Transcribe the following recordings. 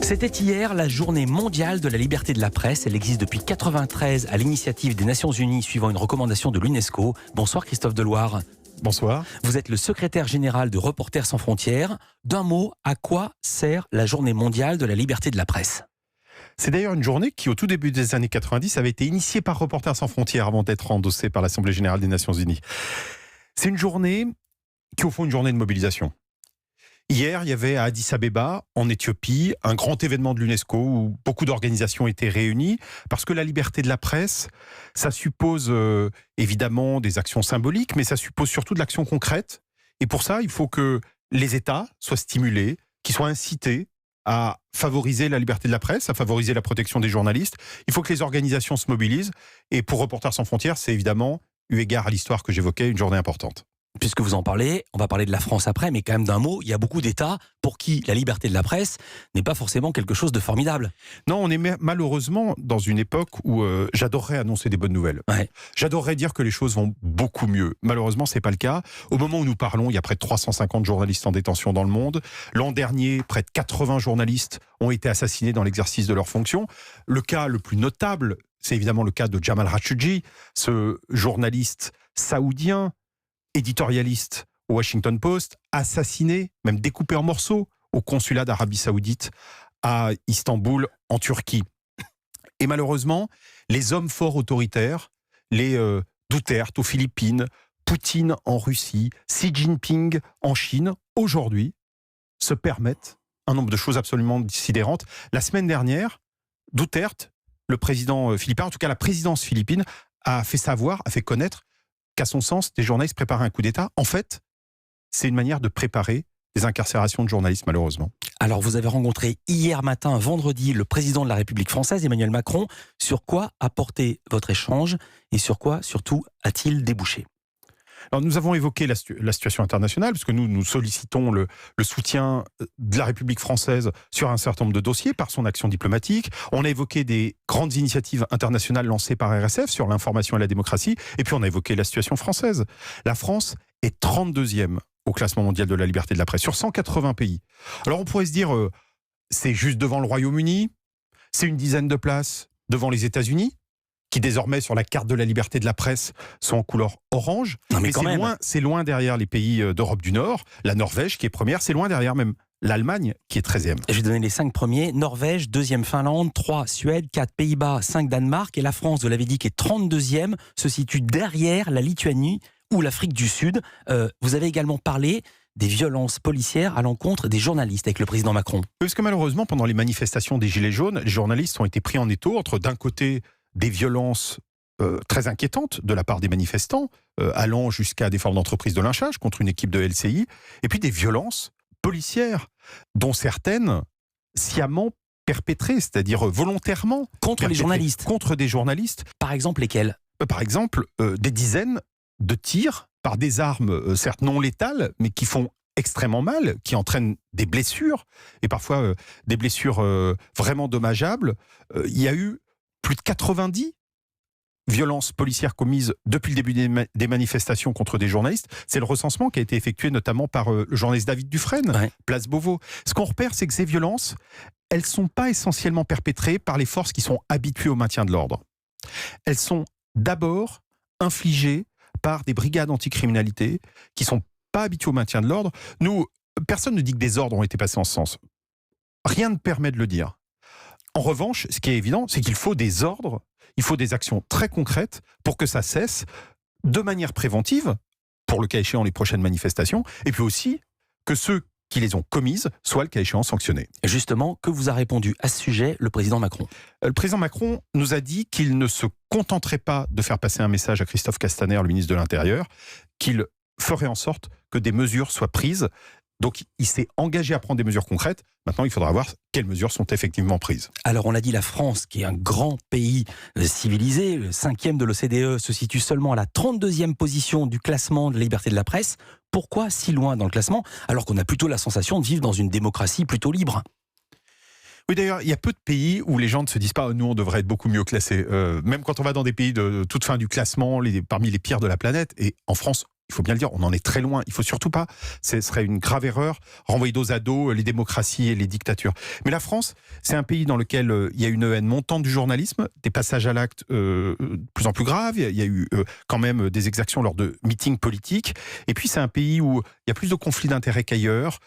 C'était hier la journée mondiale de la liberté de la presse. Elle existe depuis 1993 à l'initiative des Nations Unies suivant une recommandation de l'UNESCO. Bonsoir Christophe Deloire. Bonsoir. Vous êtes le secrétaire général de Reporters sans frontières. D'un mot, à quoi sert la journée mondiale de la liberté de la presse ? C'est d'ailleurs une journée qui, au tout début des années 90, avait été initiée par Reporters sans frontières avant d'être endossée par l'Assemblée générale des Nations Unies. C'est une journée qui, au fond, est une journée de mobilisation. Hier, il y avait à Addis Abeba, en Éthiopie, un grand événement de l'UNESCO où beaucoup d'organisations étaient réunies parce que la liberté de la presse, ça suppose évidemment des actions symboliques, mais ça suppose surtout de l'action concrète. Et pour ça, il faut que les États soient stimulés, qu'ils soient incités à favoriser la liberté de la presse, à favoriser la protection des journalistes. Il faut que les organisations se mobilisent. Et pour Reporters sans frontières, c'est évidemment, eu égard à l'histoire que j'évoquais, une journée importante. Puisque vous en parlez, on va parler de la France après, mais quand même d'un mot, il y a beaucoup d'États pour qui la liberté de la presse n'est pas forcément quelque chose de formidable. Non, on est malheureusement dans une époque où j'adorerais annoncer des bonnes nouvelles. Ouais. J'adorerais dire que les choses vont beaucoup mieux. Malheureusement, c'est pas le cas. Au moment où nous parlons, il y a près de 350 journalistes en détention dans le monde. L'an dernier, près de 80 journalistes ont été assassinés dans l'exercice de leurs fonctions. Le cas le plus notable, c'est évidemment le cas de Jamal Khashoggi, ce journaliste saoudien, éditorialiste au Washington Post, assassiné, même découpé en morceaux, au consulat d'Arabie Saoudite à Istanbul, en Turquie. Et malheureusement, les hommes forts autoritaires, les Duterte aux Philippines, Poutine en Russie, Xi Jinping en Chine, aujourd'hui, se permettent un nombre de choses absolument sidérantes. La semaine dernière, Duterte, le président philippin, en tout cas la présidence philippine, a fait connaître qu'à son sens, des journalistes préparaient un coup d'État. En fait, c'est une manière de préparer des incarcérations de journalistes, malheureusement. Alors, vous avez rencontré hier matin, vendredi, le président de la République française, Emmanuel Macron. Sur quoi a porté votre échange et sur quoi, surtout, a-t-il débouché ? Alors, nous avons évoqué la situation internationale, parce que nous sollicitons le soutien de la République française sur un certain nombre de dossiers par son action diplomatique. On a évoqué des grandes initiatives internationales lancées par RSF sur l'information et la démocratie. Et puis, on a évoqué la situation française. La France est 32e au classement mondial de la liberté de la presse, sur 180 pays. Alors, on pourrait se dire, c'est juste devant le Royaume-Uni, c'est une dizaine de places devant les États-Unis, qui désormais, sur la carte de la liberté de la presse, sont en couleur orange. Non, mais c'est loin derrière les pays d'Europe du Nord, la Norvège qui est première, c'est loin derrière même l'Allemagne qui est 13e. Je vais donner les 5 premiers. Norvège, 2e Finlande, 3 Suède, 4 Pays-Bas, 5 Danemark. Et la France, vous l'avez dit, qui est 32e, se situe derrière la Lituanie ou l'Afrique du Sud. Vous avez également parlé des violences policières à l'encontre des journalistes avec le président Macron. Parce que malheureusement, pendant les manifestations des Gilets jaunes, les journalistes ont été pris en étau entre, d'un côté, des violences très inquiétantes de la part des manifestants, allant jusqu'à des formes d'entreprise de lynchage contre une équipe de LCI, et puis des violences policières, dont certaines sciemment perpétrées, c'est-à-dire volontairement Contre les journalistes. Contre des journalistes. Par exemple, lesquels ? Par exemple, des dizaines de tirs par des armes, certes non létales, mais qui font extrêmement mal, qui entraînent des blessures, et parfois des blessures vraiment dommageables. Il y a eu plus de 90 violences policières commises depuis le début des manifestations contre des journalistes. C'est le recensement qui a été effectué notamment par le journaliste David Dufresne, Ouais. Place Beauvau. Ce qu'on repère, c'est que ces violences, elles ne sont pas essentiellement perpétrées par les forces qui sont habituées au maintien de l'ordre. Elles sont d'abord infligées par des brigades anticriminalité qui ne sont pas habituées au maintien de l'ordre. Nous, personne ne dit que des ordres ont été passés en ce sens. Rien ne permet de le dire. En revanche, ce qui est évident, c'est qu'il faut des ordres, il faut des actions très concrètes pour que ça cesse de manière préventive, pour le cas échéant les prochaines manifestations, et puis aussi que ceux qui les ont commises soient le cas échéant sanctionnés. Justement, que vous a répondu à ce sujet le président Macron ? Le président Macron nous a dit qu'il ne se contenterait pas de faire passer un message à Christophe Castaner, le ministre de l'Intérieur, qu'il ferait en sorte que des mesures soient prises. Donc, il s'est engagé à prendre des mesures concrètes. Maintenant, il faudra voir quelles mesures sont effectivement prises. Alors, on l'a dit, la France, qui est un grand pays civilisé, le 5e de l'OCDE, se situe seulement à la 32e position du classement de la liberté de la presse. Pourquoi si loin dans le classement, alors qu'on a plutôt la sensation de vivre dans une démocratie plutôt libre ? Oui, d'ailleurs, il y a peu de pays où les gens ne se disent pas « nous, on devrait être beaucoup mieux classés ». Même quand on va dans des pays de toute fin du classement, parmi les pires de la planète, et en France, il faut bien le dire, on en est très loin. Il faut surtout pas, ce serait une grave erreur, renvoyer dos à dos les démocraties et les dictatures. Mais la France, c'est un pays dans lequel il y a une haine montante du journalisme, des passages à l'acte de plus en plus graves. Il y a eu quand même des exactions lors de meetings politiques. Et puis c'est un pays où il y a plus de conflits d'intérêts qu'ailleurs,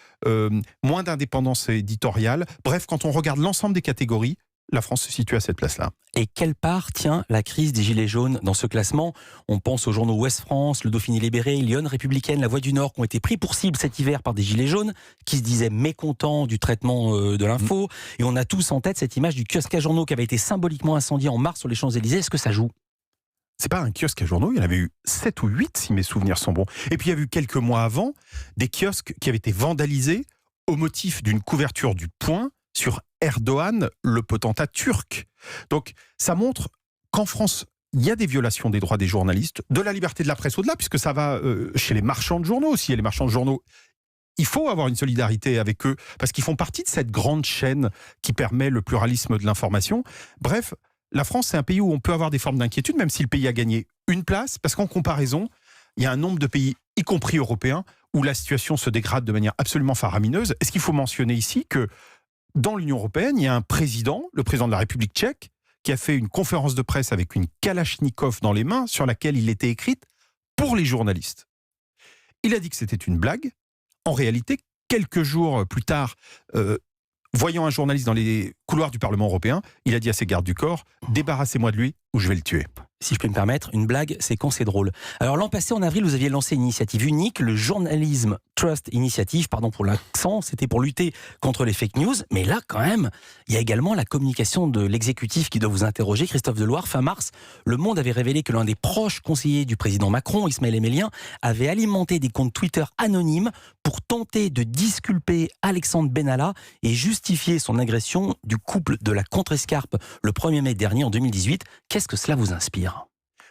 moins d'indépendance éditoriale. Bref, quand on regarde l'ensemble des catégories, la France se situe à cette place-là. Et quelle part tient la crise des Gilets jaunes dans ce classement? On pense aux journaux Ouest France, Le Dauphiné Libéré, Lyon Républicaine, La Voix du Nord, qui ont été pris pour cible cet hiver par des Gilets jaunes, qui se disaient mécontents du traitement de l'info. Et on a tous en tête cette image du kiosque à journaux qui avait été symboliquement incendié en mars sur les Champs-Élysées. Est-ce que ça joue? C'est pas un kiosque à journaux, il y en avait eu 7 ou 8 si mes souvenirs sont bons. Et puis il y a eu quelques mois avant des kiosques qui avaient été vandalisés au motif d'une couverture du Point sur Erdogan, le potentat turc. Donc ça montre qu'en France, il y a des violations des droits des journalistes, de la liberté de la presse au-delà, puisque ça va chez les marchands de journaux aussi. Et les marchands de journaux, il faut avoir une solidarité avec eux, parce qu'ils font partie de cette grande chaîne qui permet le pluralisme de l'information. Bref, la France, c'est un pays où on peut avoir des formes d'inquiétude, même si le pays a gagné une place, parce qu'en comparaison, il y a un nombre de pays, y compris européens, où la situation se dégrade de manière absolument faramineuse. Est-ce qu'il faut mentionner ici que dans l'Union européenne, il y a un président, le président de la République tchèque, qui a fait une conférence de presse avec une Kalachnikov dans les mains, sur laquelle il était écrite pour les journalistes. Il a dit que c'était une blague. En réalité, quelques jours plus tard, voyant un journaliste dans les couloirs du Parlement européen, il a dit à ses gardes du corps « Débarrassez-moi de lui ou je vais le tuer ». Si je peux me permettre, une blague, c'est quand c'est drôle. Alors l'an passé, en avril, vous aviez lancé une initiative unique, le Journalism Trust Initiative, pardon pour l'accent, c'était pour lutter contre les fake news. Mais là, quand même, il y a également la communication de l'exécutif qui doit vous interroger. Christophe Deloire, fin mars, Le Monde avait révélé que l'un des proches conseillers du président Macron, Ismaël Emelien, avait alimenté des comptes Twitter anonymes pour tenter de disculper Alexandre Benalla et justifier son agression du couple de la Contrescarpe le 1er mai dernier en 2018. Qu'est-ce que cela vous inspire ?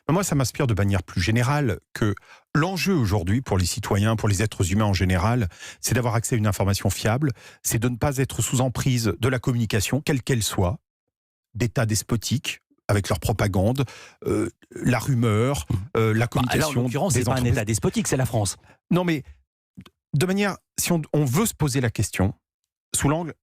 Moi, ça m'inspire de manière plus générale que l'enjeu aujourd'hui pour les citoyens, pour les êtres humains en général, c'est d'avoir accès à une information fiable, c'est de ne pas être sous emprise de la communication, quelle qu'elle soit, d'États despotiques, avec leur propagande, la rumeur, la communication. Alors, en l'occurrence, c'est pas un État despotique, c'est la France. Non, mais de manière, si on veut se poser la question, sous l'angle,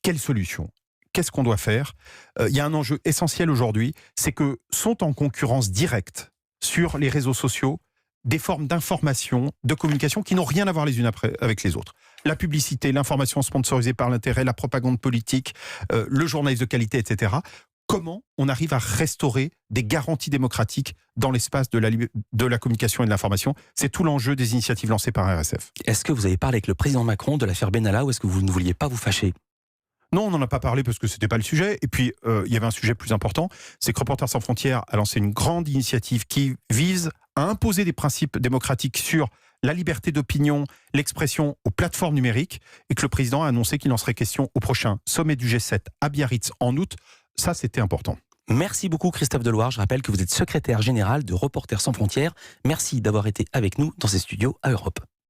quelle solution ? Qu'est-ce qu'on doit faire ? Il y a un enjeu essentiel aujourd'hui, c'est que sont en concurrence directe sur les réseaux sociaux des formes d'information, de communication qui n'ont rien à voir les unes avec les autres. La publicité, l'information sponsorisée par l'intérêt, la propagande politique, le journalisme de qualité, etc. Comment on arrive à restaurer des garanties démocratiques dans l'espace de la communication et de l'information ? C'est tout l'enjeu des initiatives lancées par RSF. Est-ce que vous avez parlé avec le président Macron de l'affaire Benalla ou est-ce que vous ne vouliez pas vous fâcher ? Non, on n'en a pas parlé parce que c'était pas le sujet. Et puis, il y avait un sujet plus important, c'est que Reporters sans frontières a lancé une grande initiative qui vise à imposer des principes démocratiques sur la liberté d'opinion, l'expression aux plateformes numériques, et que le président a annoncé qu'il en serait question au prochain sommet du G7 à Biarritz en août. Ça, c'était important. Merci beaucoup Christophe Deloire. Je rappelle que vous êtes secrétaire général de Reporters sans frontières. Merci d'avoir été avec nous dans ces studios à Europe.